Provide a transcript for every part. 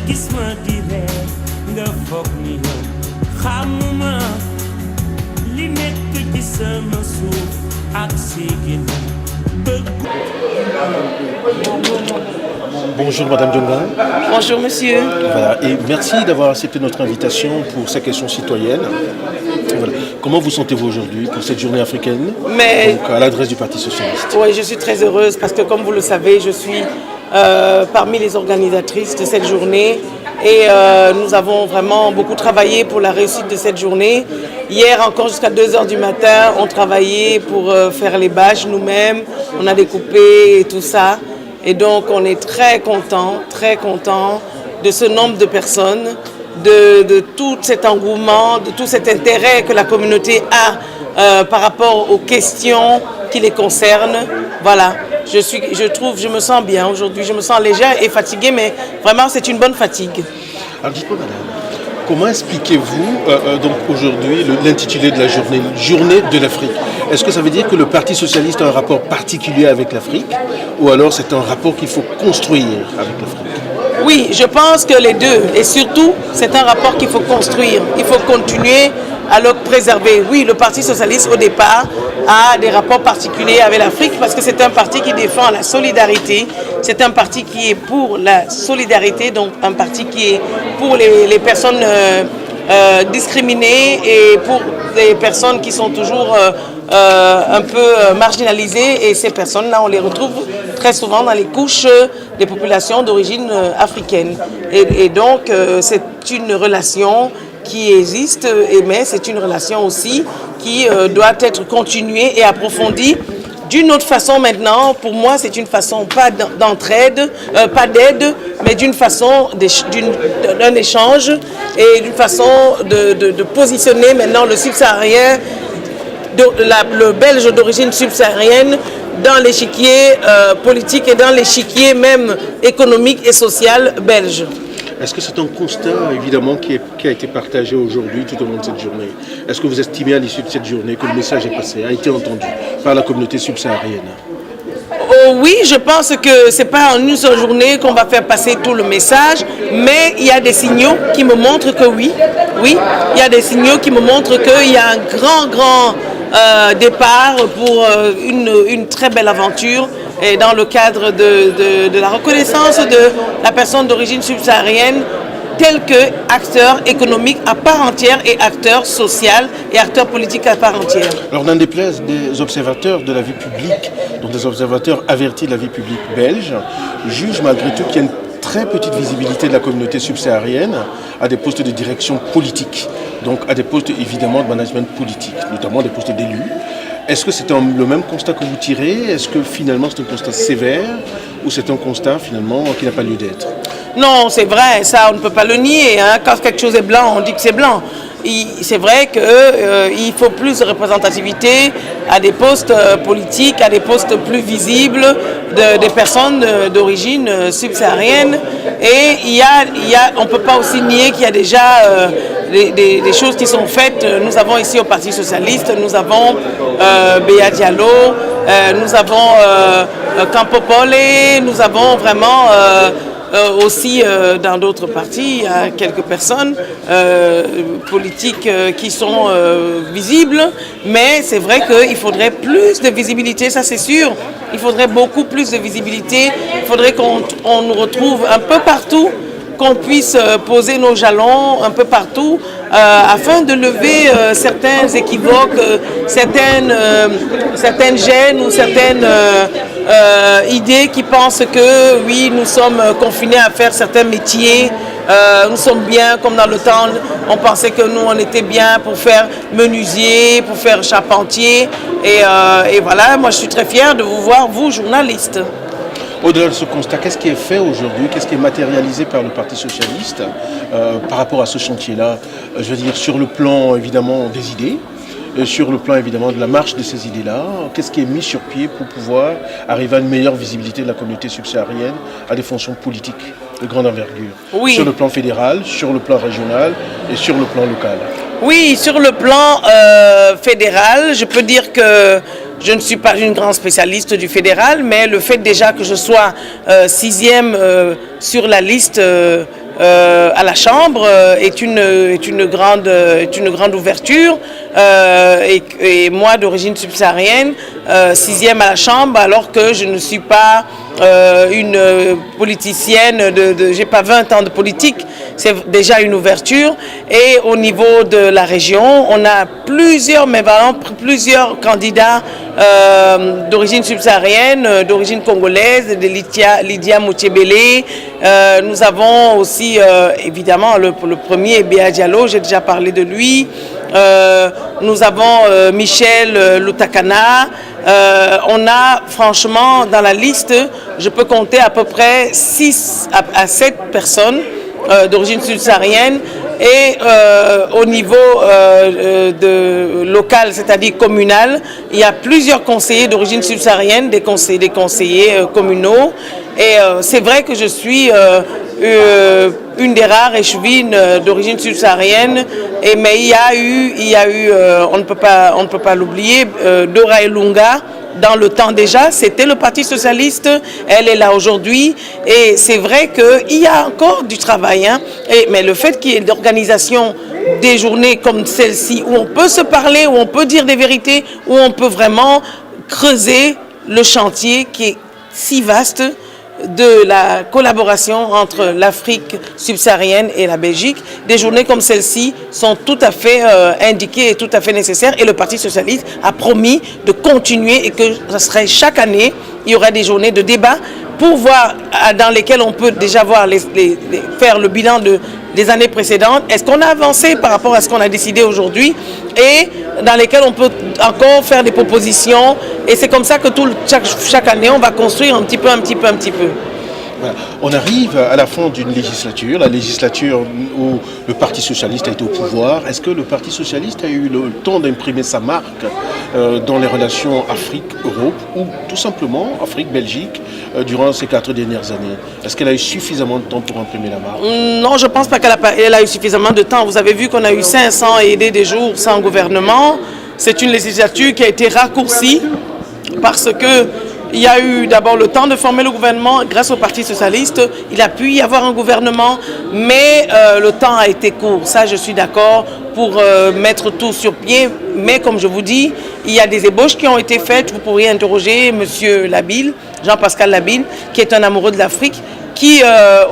gis ma di ree nga foog ni yow xamuma li nekk ci sama suuf ak si ginnaaw bëgg. Bonjour Madame Dionga. Bonjour Monsieur. Voilà, et merci d'avoir accepté notre invitation pour ces questions citoyennes. Voilà. Comment vous sentez-vous aujourd'hui pour cette journée africaine, donc à l'adresse du Parti Socialiste? Oui, je suis très heureuse parce que comme vous le savez, je suis parmi les organisatrices de cette journée et nous avons vraiment beaucoup travaillé pour la réussite de cette journée. Hier encore jusqu'à 2h du matin, on travaillait pour faire les bâches nous-mêmes, on a découpé et tout ça. Et donc on est très content de ce nombre de personnes, de tout cet engouement, de tout cet intérêt que la communauté a par rapport aux questions qui les concernent. Voilà, je me sens bien aujourd'hui, je me sens légère et fatiguée, mais vraiment c'est une bonne fatigue. Alors dites-moi madame, comment expliquez-vous donc aujourd'hui l'intitulé de la journée, Journée de l'Afrique? Est-ce que ça veut dire que le Parti Socialiste a un rapport particulier avec l'Afrique ou alors c'est un rapport qu'il faut construire avec l'Afrique? Oui, je pense que les deux. Et surtout, c'est un rapport qu'il faut construire. Il faut continuer à le préserver. Oui, le Parti Socialiste, au départ, a des rapports particuliers avec l'Afrique parce que c'est un parti qui défend la solidarité. C'est un parti qui est pour la solidarité, donc un parti qui est pour les personnes discriminées et pour les personnes qui sont toujours un peu marginalisées. Et ces personnes-là, on les retrouve très souvent dans les couches des populations d'origine africaine. Et donc, c'est une relation qui existe, mais c'est une relation aussi qui doit être continuée et approfondie. D'une autre façon maintenant, pour moi, c'est une façon pas d'entraide, pas d'aide, mais d'une façon d'un échange et d'une façon de positionner maintenant le subsaharien, le belge d'origine subsaharienne, dans l'échiquier politique et dans l'échiquier même économique et social belge. Est-ce que c'est un constat, évidemment, qui a été partagé aujourd'hui tout au long de cette journée? Est-ce que vous estimez à l'issue de cette journée que le message est passé, a été entendu par la communauté subsaharienne? Oui, je pense que ce n'est pas en une seule journée qu'on va faire passer tout le message, mais il y a des signaux qui me montrent que oui, il y a des signaux qui me montrent qu'il y a un grand départ pour une très belle aventure. Et dans le cadre de la reconnaissance de la personne d'origine subsaharienne tel qu'acteur économique à part entière et acteur social et acteur politique à part entière. Alors, n'en déplaise des observateurs de la vie publique, donc des observateurs avertis de la vie publique belge, jugent malgré tout qu'il y a une très petite visibilité de la communauté subsaharienne à des postes de direction politique, donc à des postes évidemment de management politique, notamment des postes d'élus. Est-ce que c'est le même constat que vous tirez? Est-ce que finalement c'est un constat sévère ou c'est un constat finalement qui n'a pas lieu d'être? Non, c'est vrai, ça on ne peut pas le nier. Hein. Quand quelque chose est blanc, on dit que c'est blanc. C'est vrai qu'il faut plus de représentativité à des postes politiques, à des postes plus visibles des personnes d'origine subsaharienne. Et on ne peut pas aussi nier qu'il y a déjà des choses qui sont faites. Nous avons ici au Parti Socialiste, nous avons Béa Diallo, nous avons Campo Pole, nous avons vraiment aussi dans d'autres partis, il y a quelques personnes politiques qui sont visibles, mais c'est vrai qu'il faudrait plus de visibilité, ça c'est sûr. Il faudrait beaucoup plus de visibilité, il faudrait qu'on nous retrouve un peu partout, qu'on puisse poser nos jalons un peu partout afin de lever certains équivoques, certaines gênes ou certaines idées qui pensent que oui, nous sommes confinés à faire certains métiers, nous sommes bien comme dans le temps, on pensait que nous on était bien pour faire menuisier, pour faire charpentier et voilà, moi je suis très fière de vous voir, vous journalistes. Au-delà de ce constat, qu'est-ce qui est fait aujourd'hui, qu'est-ce qui est matérialisé par le Parti Socialiste par rapport à ce chantier-là? Je veux dire, sur le plan évidemment des idées, sur le plan évidemment de la marche de ces idées-là, qu'est-ce qui est mis sur pied pour pouvoir arriver à une meilleure visibilité de la communauté subsaharienne à des fonctions politiques de grande envergure? Oui. Sur le plan fédéral, sur le plan régional et sur le plan local. Oui, sur le plan fédéral, je peux dire que je ne suis pas une grande spécialiste du fédéral, mais le fait déjà que je sois 6e sur la liste à la Chambre est une grande ouverture. Et moi, d'origine subsaharienne, 6e à la Chambre, alors que je ne suis pas une politicienne, j'ai pas 20 ans de politique, c'est déjà une ouverture. Et au niveau de la région, on a plusieurs candidats d'origine subsaharienne, d'origine congolaise, de Lydia Moutiébélé. Nous avons aussi, évidemment, le premier, Béa Diallo, j'ai déjà parlé de lui. Nous avons Michel Lutakana. On a franchement dans la liste, je peux compter à peu près 6 à 7 personnes d'origine subsaharienne. Et au niveau local, c'est-à-dire communal, il y a plusieurs conseillers d'origine subsaharienne, des conseillers communaux. Et c'est vrai que je suis une des rares échevines d'origine subsaharienne. Mais il y a eu on ne peut pas l'oublier, Dora Ilunga. Dans le temps déjà, c'était le Parti socialiste, elle est là aujourd'hui et c'est vrai qu'il y a encore du travail. Mais le fait qu'il y ait l'organisation des journées comme celle-ci, où on peut se parler, où on peut dire des vérités, où on peut vraiment creuser le chantier qui est si vaste de la collaboration entre l'Afrique subsaharienne et la Belgique. Des journées comme celle-ci sont tout à fait indiquées et tout à fait nécessaires et le Parti socialiste a promis de continuer et que ce serait chaque année, il y aurait des journées de débat pour voir dans lesquelles on peut déjà voir faire le bilan des années précédentes. Est-ce qu'on a avancé par rapport à ce qu'on a décidé aujourd'hui et dans lesquelles on peut encore faire des propositions et c'est comme ça que chaque année on va construire un petit peu. Voilà. On arrive à la fin d'une législature, la législature où le Parti socialiste a été au pouvoir. Est-ce que le Parti socialiste a eu le temps d'imprimer sa marque dans les relations Afrique-Europe ou tout simplement Afrique-Belgique durant ces 4 dernières années? Est-ce qu'elle a eu suffisamment de temps pour imprimer la marque? Non, je ne pense pas qu'elle a eu suffisamment de temps. Vous avez vu qu'on a eu 500 et des jours sans gouvernement. C'est une législature qui a été raccourcie parce que il y a eu d'abord le temps de former le gouvernement grâce au Parti socialiste. Il a pu y avoir un gouvernement, mais le temps a été court. Ça, je suis d'accord pour mettre tout sur pied. Mais comme je vous dis, il y a des ébauches qui ont été faites. Vous pourriez interroger M. Labille, Jean-Pascal Labille, qui est un amoureux de l'Afrique, qui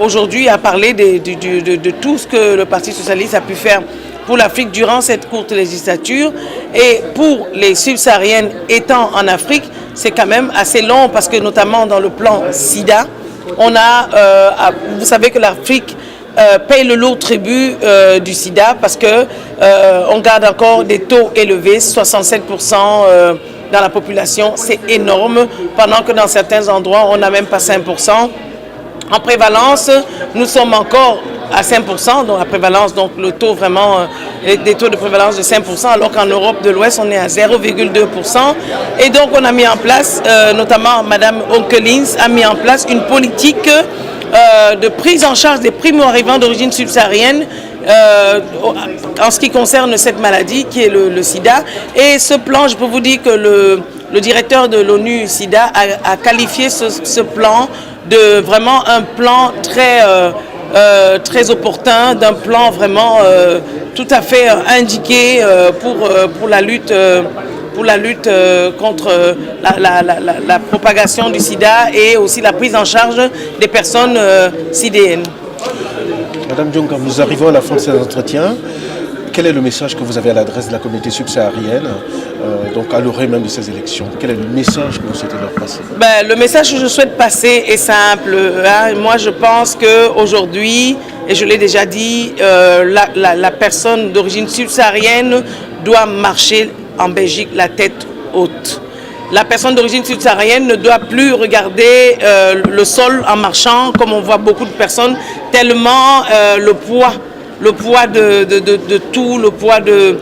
aujourd'hui a parlé de tout ce que le Parti socialiste a pu faire pour l'Afrique durant cette courte législature. Et pour les subsahariennes étant en Afrique, c'est quand même assez long parce que notamment dans le plan SIDA, on a, vous savez que l'Afrique paye le lourd tribut du sida parce que on garde encore des taux élevés, 67% dans la population, c'est énorme, pendant que dans certains endroits, on n'a même pas 5%. En prévalence, nous sommes encore à 5%, donc la prévalence, donc le taux vraiment, des taux de prévalence de 5%, alors qu'en Europe de l'Ouest, on est à 0,2%. Et donc, on a mis en place, notamment Mme Onkelins a mis en place une politique de prise en charge des primo-arrivants d'origine subsaharienne en ce qui concerne cette maladie qui est le sida. Et ce plan, je peux vous dire que le directeur de l'ONU SIDA a qualifié ce plan de vraiment un plan très opportun, d'un plan vraiment tout à fait indiqué pour la lutte contre la propagation du sida et aussi la prise en charge des personnes sidéennes. Madame Dionka, nous arrivons à la fin de cet entretien. Quel est le message que vous avez à l'adresse de la communauté subsaharienne, donc à l'oreille même de ces élections? Quel est le message que vous souhaitez leur passer? Le message que je souhaite passer est simple. Moi, je pense qu'aujourd'hui, et je l'ai déjà dit, la personne d'origine subsaharienne doit marcher en Belgique la tête haute. La personne d'origine subsaharienne ne doit plus regarder le sol en marchant, comme on voit beaucoup de personnes, tellement le poids de tout, le poids de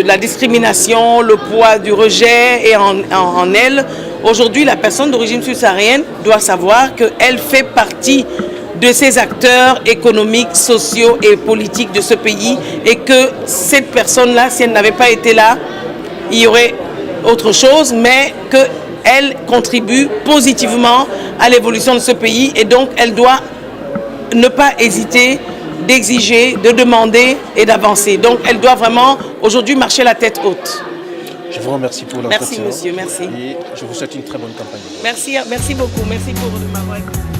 la discrimination, le poids du rejet est en elle. Aujourd'hui, la personne d'origine subsaharienne doit savoir qu'elle fait partie de ces acteurs économiques, sociaux et politiques de ce pays et que cette personne-là, si elle n'avait pas été là, il y aurait autre chose, mais qu'elle contribue positivement à l'évolution de ce pays et donc elle doit ne pas hésiter d'exiger, de demander et d'avancer. Donc elle doit vraiment aujourd'hui marcher la tête haute. Je vous remercie pour l'entretien. Merci monsieur, merci. Et je vous souhaite une très bonne campagne. Merci beaucoup, merci pour m'avoir écouté.